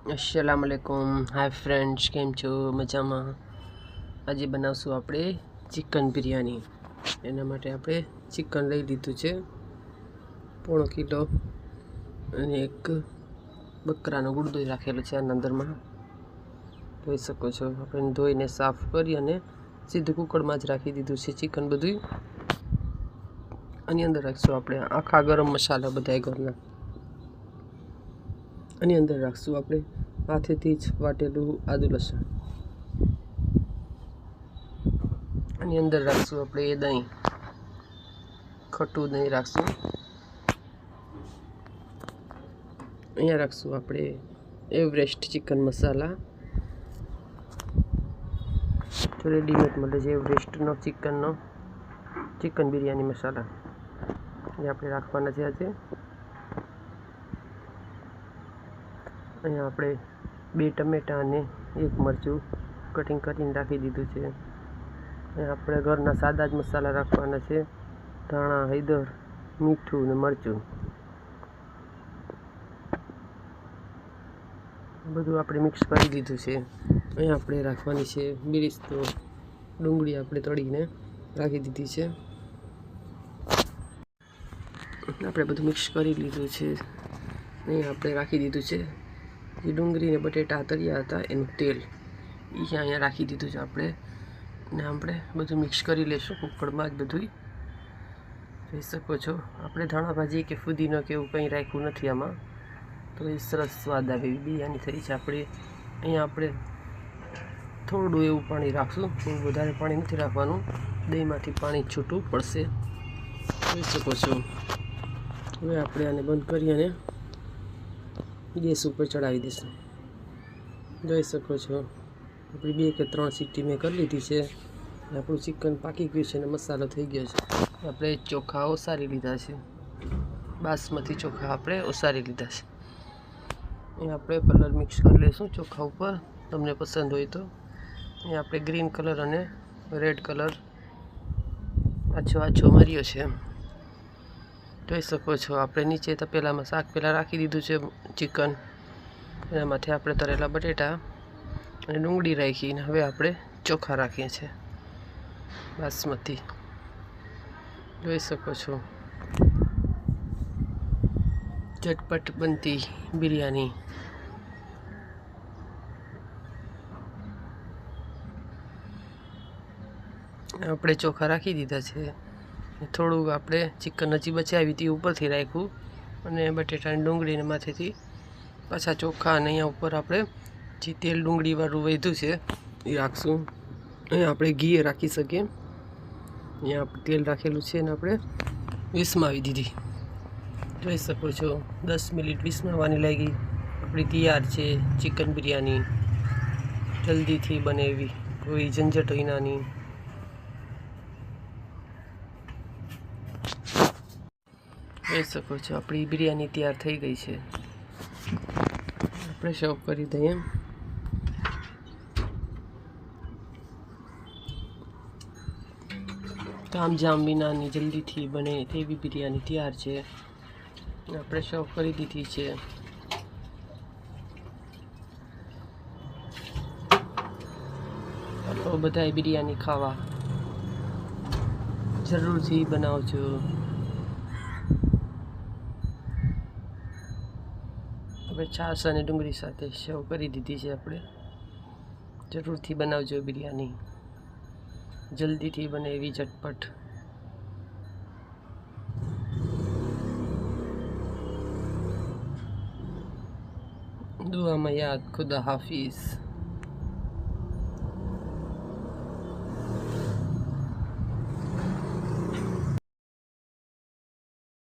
अस्सलामुअलैकुम hi friends came छो मजाમાં આજે બનાવશું આપણે ચિકન બિરયાની એના માટે આપણે ચિકન લઈ લીધું છે 1.5 કિલો અને એક બકરાનો ગુડદો રાખેલો છે આના અંદરમાં જોઈ શકો છો આપણે ધોઈને સાફ કરી અને સીધું કુકરમાં જ રાખી દીધું છે ચિકન બધું આની અંદર રાખશું આપણે આખા ગરમ મસાલા બધાય ઘરના આની અંદર રાખશું આપણે હાથેથી જ વાટેલું આદુ લસણ આની અંદર રાખશું આપણે એ દહીં ખટ્ટું દહીં રાખશું અહીંયા રાખશું આપણે એવરેસ્ટ ચિકન મસાલા તો રેડીમેડ મળે છે એવરેસ્ટનો ચિકન બિરયાની મસાલા એ આપણે રાખવાના છે આજે અહીંયા આપણે 2 ટમેટા અને 1 મરચું કટિંગ કરીને રાખી દીધું છે અહીંયા આપણે ઘરના સાદા જ મસાલા રાખવાના છે ધાણા હળદર મીઠું અને મરચું બધું આપણે મિક્સ કરી દીધું છે અહીંયા આપણે રાખવાની છે બિરિસ્તો ડુંગળી આપણે તળીને રાખી દીધી છે આપણે બધું મિક્સ કરી લીધું છે અહીંયા આપણે રાખી દીધું છે જે ડુંગળી ને બટેટા તળ્યા હતા એનું તેલ અહીંયા રાખી દીધું છે આપણે ને આપણે બધું મિક્સ કરી લેશું કુકરમાં જ બધું જોઈ શકો છો આપણે ધાણા ભાજી કે ફુદીનો કે એવું કંઈ રાખ્યું નથી આમાં તો એ સરસ સ્વાદ આવે એવી બિરયાની થઈ છે આપણે અહીંયા આપણે થોડું એવું પાણી રાખશું બહુ વધારે પાણી નથી રાખવાનું દહીંમાંથી પાણી છૂટું પડશે જોઈ શકો છો હવે આપણે આને બંધ કરી અને ગેસ ઉપર ચડાવી દઈશું જોઈ શકો છો આપણી 2 કે 3 સીટી મેં કરી લીધી છે આપણું ચિકન પાકી ગયું છે અને મસાલો થઈ ગયો છે આપણે ચોખા ઓસારી લીધા છે બાસમતી ચોખા આપણે ઓસારી લીધા છે અહીં આપણે કલર મિક્સ કરી લઈશું ચોખા ઉપર તમને પસંદ હોય તો અહીં આપણે ગ્રીન કલર અને રેડ કલર આછો મર્યો છે જોઈ શકો છો આપણે નીચે તપેલામાં શાક પહેલાં રાખી દીધું છે ચિકન એનામાંથી આપણે તળેલા બટેટા અને ડુંગળી રાખીને હવે આપણે ચોખા રાખીએ છીએ બાસમતી જોઈ શકો છો ઝટપટ બનતી બિરયાની આપણે ચોખા રાખી દીધા છે થોડુંક આપણે ચિકન હજી બચાવી હતી ઉપરથી રાખ્યું અને બટેટાની ડુંગળીને માથેથી પાછા ચોખા અને અહીંયા ઉપર આપણે જે તેલ ડુંગળીવાળું વધ્યું છે એ રાખશું અહીંયા આપણે ઘી રાખી શકીએ અહીંયા આપણે તેલ રાખેલું છે અને આપણે વિસમાવી દીધી જોઈ શકો છો 10 મિનિટ વિસમાવાની લાગી આપણી તૈયાર છે ચિકન બિરયાની જલ્દીથી બને એવી કોઈ ઝંઝટ વિના નહીં જોઈ શકો છો આપણી બિરયાની તૈયાર થઈ ગઈ છે આપણે સર્વ કરી દઈએ તામઝામ વિનાની જલ્દીથી બને તેવી બિરયાની તૈયાર છે આપણે સર્વ કરી દીધી છે તો બધાય બિરયાની ખાવા જરૂરથી બનાવજો હવે છાશ અને ડુંગળી સાથે સર્વ કરી દીધી છે આપણે જરૂરથી બનાવજો બિરયાની જલ્દીથી બને એવી ઝટપટ દુઆમાં યાદ ખુદા હાફિઝ